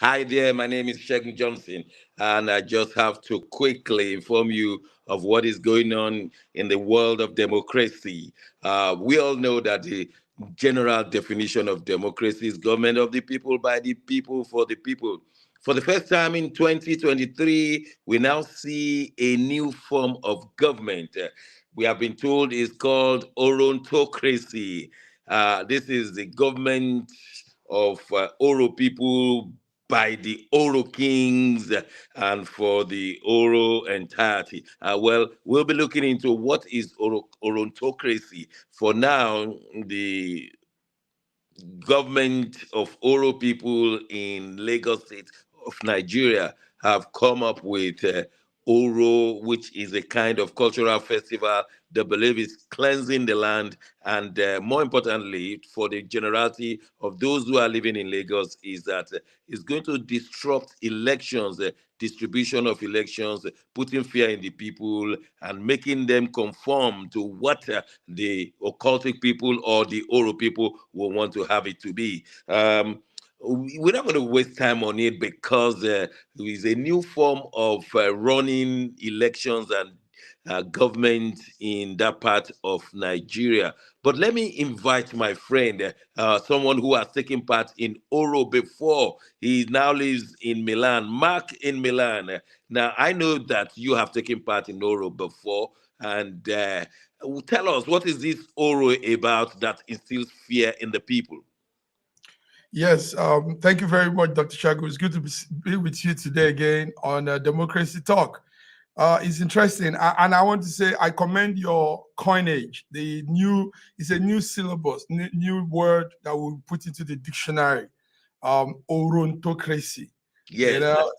Hi there, my name is Segun Johnson, and I just have to quickly inform you of what is going on in the world of democracy. We all know that the general definition of democracy is government of the people, by the people, for the people. For the first time in 2023, we now see a new form of government. We have been told it's called Orontocracy. This is the government of Oro people by the Oro kings and for the Oro entirety. Well, we'll be looking into what is Orontocracy. For now, the government of Oro people in Lagos State of Nigeria have come up with Oro, which is a kind of cultural festival that believe is cleansing the land, and more importantly, for the generality of those who are living in Lagos, is that it's going to disrupt elections, distribution of elections, putting fear in the people and making them conform to what the occultic people or the Oro people will want to have it to be. We're not going to waste time on it because there is a new form of running elections and government in that part of Nigeria. But let me invite my friend, someone who has taken part in Oro before. He now lives in Milan. Mark in Milan. Now, I know that you have taken part in Oro before, and tell us, what is this Oro about that instills fear in the people? Yes, thank you very much, Dr. Shagu. It's good to be with you today again on Democracy Talk. It's interesting, and I want to say I commend your coinage. It's a new syllabus, new word that we'll put into the dictionary. Orontocracy. Yes, You know?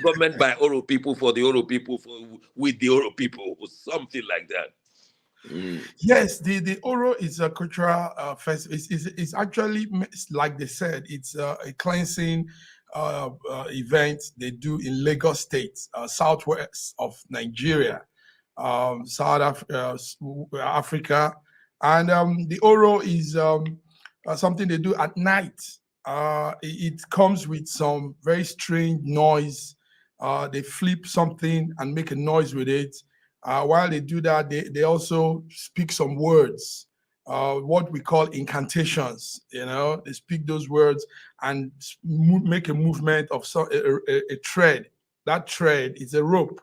government by Oro people, for the Oro people, with the Oro people, or something like that. Yes, the Oro is a cultural festival. It's actually, like they said, it's a cleansing event they do in Lagos State, southwest of Nigeria, Africa. And the Oro is something they do at night. It comes with some very strange noise. They flip something and make a noise with it. While they do that, they also speak some words, what we call incantations. They speak those words and make a movement of a thread. That thread is a rope,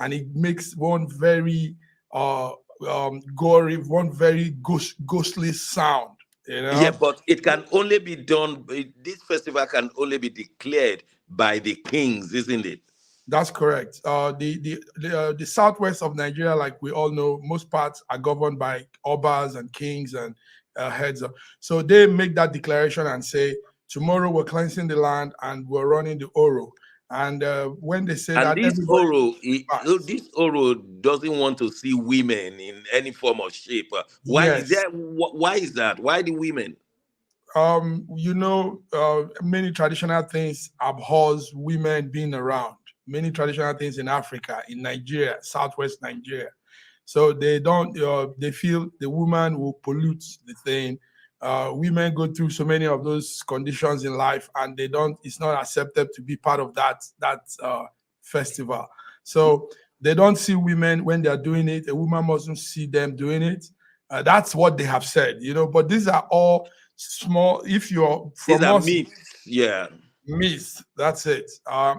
and it makes one very gory, one very ghostly sound. Yeah, but it can only be done. This festival can only be declared by the kings, isn't it? That's correct. The southwest of Nigeria, like we all know, most parts are governed by obas and kings and heads. So they make that declaration and say, tomorrow we're cleansing the land and we're running the Oro. And when they say And that, this Oro doesn't want to see women in any form of shape. Why is yes, that? Why is that? Why the women? Many traditional things abhors women being around. Many traditional things in Africa, in Nigeria, southwest Nigeria. So they don't. They feel the woman will pollute the thing. Women go through so many of those conditions in life, and they don't. It's not accepted to be part of that festival. So they don't see women when they are doing it. A woman mustn't see them doing it. That's what they have said. But these are all small. If you're These from are us, myths. Yeah. myth. That's it.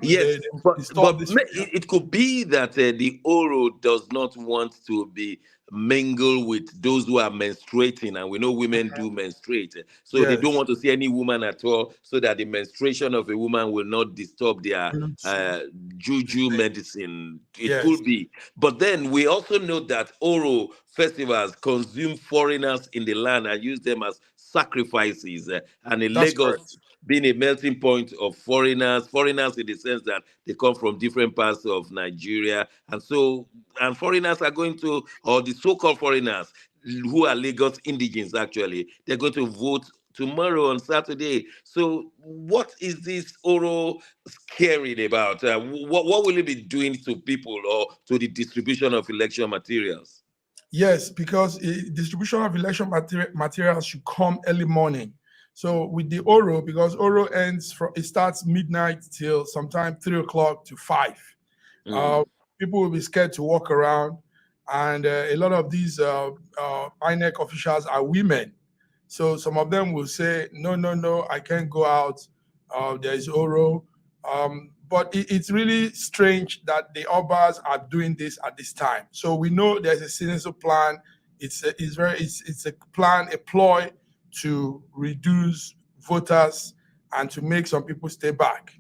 Yes, They but install this. it could be that the Oro does not want to be mingle with those who are menstruating, and we know women do menstruate, so they don't Yes. want to see any woman at all, so that the menstruation of a woman will not disturb their uh, juju medicine. It Yes. could be, but then we also know that Oro festivals consume foreigners in the land and use them as sacrifices, and in That's correct. Lagos being a melting point of foreigners in the sense that they come from different parts of Nigeria, and so and foreigners are going to, or the so-called foreigners who are Lagos indigenes actually, they're going to vote tomorrow on Saturday. So what is this Oro caring about? What will it be doing to people or to the distribution of election materials? Yes, because distribution of election materials should come early morning. So with the Oro, because Oro it starts midnight till sometime 3 o'clock to 5. Mm. Uh, People will be scared to walk around, and a lot of these INEC officials are women. So some of them will say, no, no, no, I can't go out. There is Oro. But it's really strange that the Obas are doing this at this time. So we know there's a sinister plan. It's a plan, a ploy to reduce voters and to make some people stay back.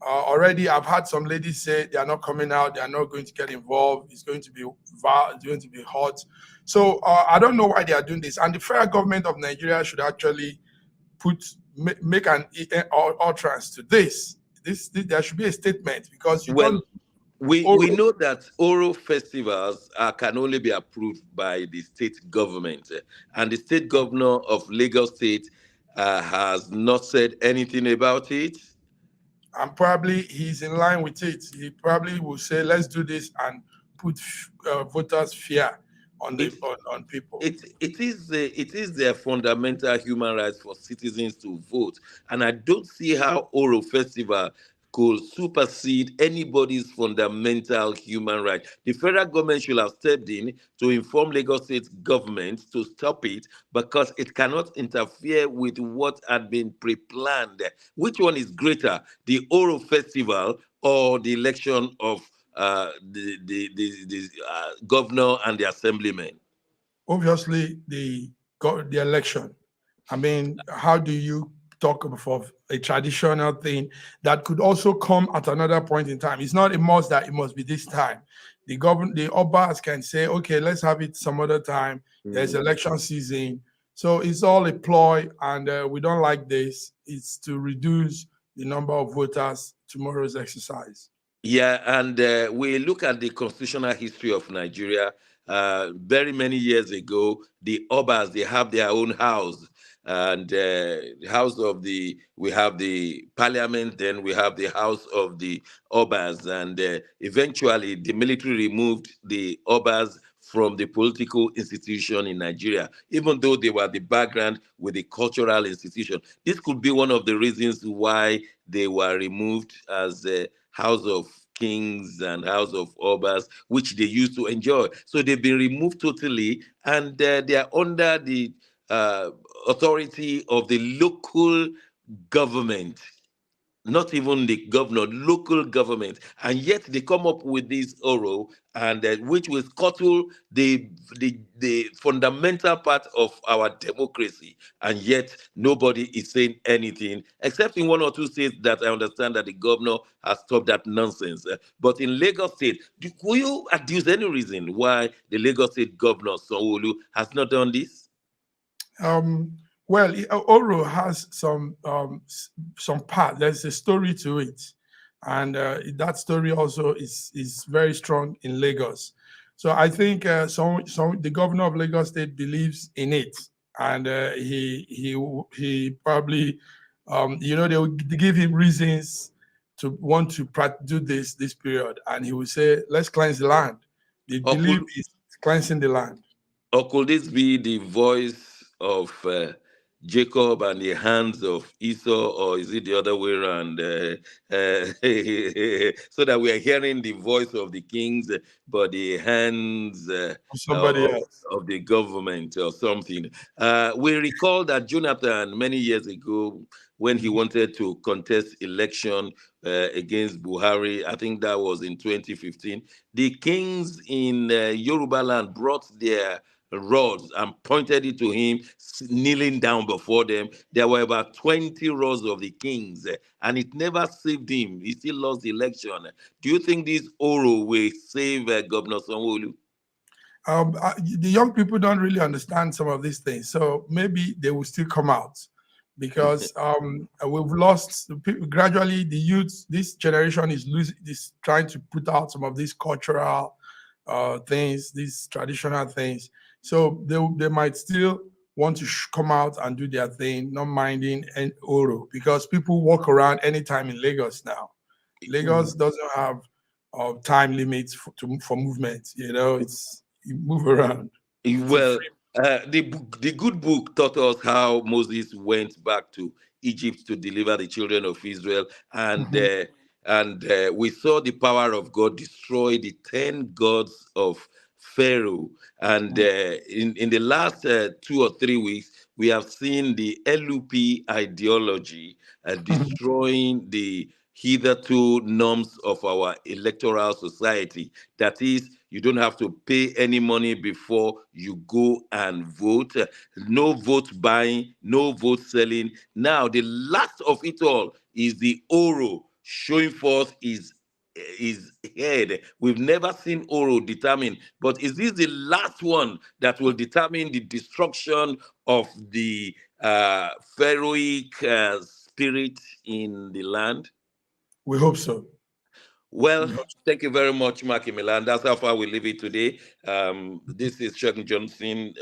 Already, I've had some ladies say they are not coming out. They are not going to get involved. It's going to be it's going to be hot. So I don't know why they are doing this. And the federal government of Nigeria should actually make an utterance to this. There should be a statement, because you Well, don't. we know that oral festivals can only be approved by the state government, and the state governor of Lagos State has not said anything about it. And probably he's in line with it. He probably will say, "Let's do this and put voters' fear on It on people." it is their fundamental human rights for citizens to vote, and I don't see how Oro Festival could supersede anybody's fundamental human right. The federal government should have stepped in to inform Lagos State government to stop it because it cannot interfere with what had been pre-planned. Which one is greater, the Oro Festival or the election of the governor and the assemblymen? Obviously, the election. I mean, how do you talk of a traditional thing that could also come at another point in time? It's not a must that it must be this time. The Obas can say, okay, let's have it some other time. There's Mm. election season. So it's all a ploy, and we don't like this. It's to reduce the number of voters tomorrow's exercise. Yeah, and we look at the constitutional history of Nigeria. Very many years ago, the Obas they have their own house, and the house of the we have the parliament, then we have the house of the Obas, and eventually the military removed the Obas from the political institution in Nigeria, even though they were the background with the cultural institution. This could be one of the reasons why they were removed as House of Kings and House of Obas, which they used to enjoy. So they've been removed totally, and they are under the uh, authority of the local government, not even the governor, local government, and yet they come up with this Oro, and which will scuttle the fundamental part of our democracy, and yet nobody is saying anything, except in one or two states that I understand that the governor has stopped that nonsense. But in Lagos State, will you adduce any reason why the Lagos State governor Sanwo-Olu has not done this? Um, well, Oro has some part. There's a story to it, and that story also is very strong in Lagos. So I think the governor of Lagos State believes in it, and he probably they will give him reasons to want to do this period, and he will say, "Let's cleanse the land." They Or believe could is cleansing the land. Or could this be the voice of Jacob and the hands of Esau, or is it the other way around? So that we are hearing the voice of the kings, but the hands Somebody else. of the government or something. We recall that Jonathan, many years ago, when he wanted to contest election against Buhari, I think that was in 2015, the kings in Yoruba land brought their rods and pointed it to him, kneeling down before them. There were about 20 rods of the kings, and it never saved him. He still lost the election. Do you think this Oro will save Governor Sanwo-Olu? The young people don't really understand some of these things, so maybe they will still come out because we've lost the people gradually. The youth, this generation is losing, is trying to put out some of these cultural things, these traditional things. So they might still want to come out and do their thing, not minding and Oro, because people walk around anytime in Lagos now. Lagos doesn't have time limits for movement. You know, it's you move around. It's a Well, free. the good book taught us how Moses went back to Egypt to deliver the children of Israel, Mhm. and we saw the power of God destroy the 10 gods of Pharaoh. And in the last 2 or 3 weeks, we have seen the LUP ideology destroying the hitherto norms of our electoral society. That is, you don't have to pay any money before you go and vote. No vote buying, no vote selling. Now, the last of it all is the Oro showing forth his head. We've never seen Oro determine, but is this the last one that will determine the destruction of the Pharaohic spirit in the land? We hope so. Well, We hope thank you very much, Marky Milan. That's how far we leave it today. This is Segun Johnson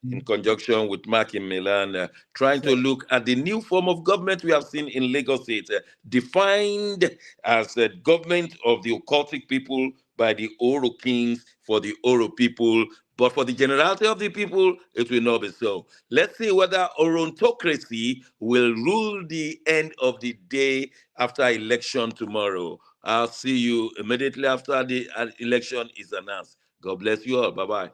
in conjunction with Marky Milan, trying to so. look at the new form of government we have seen in Lagos State, defined as the government of the occultic people by the Oro kings for the Oro people. But for the generality of the people, it will not be so. Let's see whether Orontocracy will rule the end of the day after election tomorrow. I'll see you immediately after the election is announced. God bless you all. Bye bye.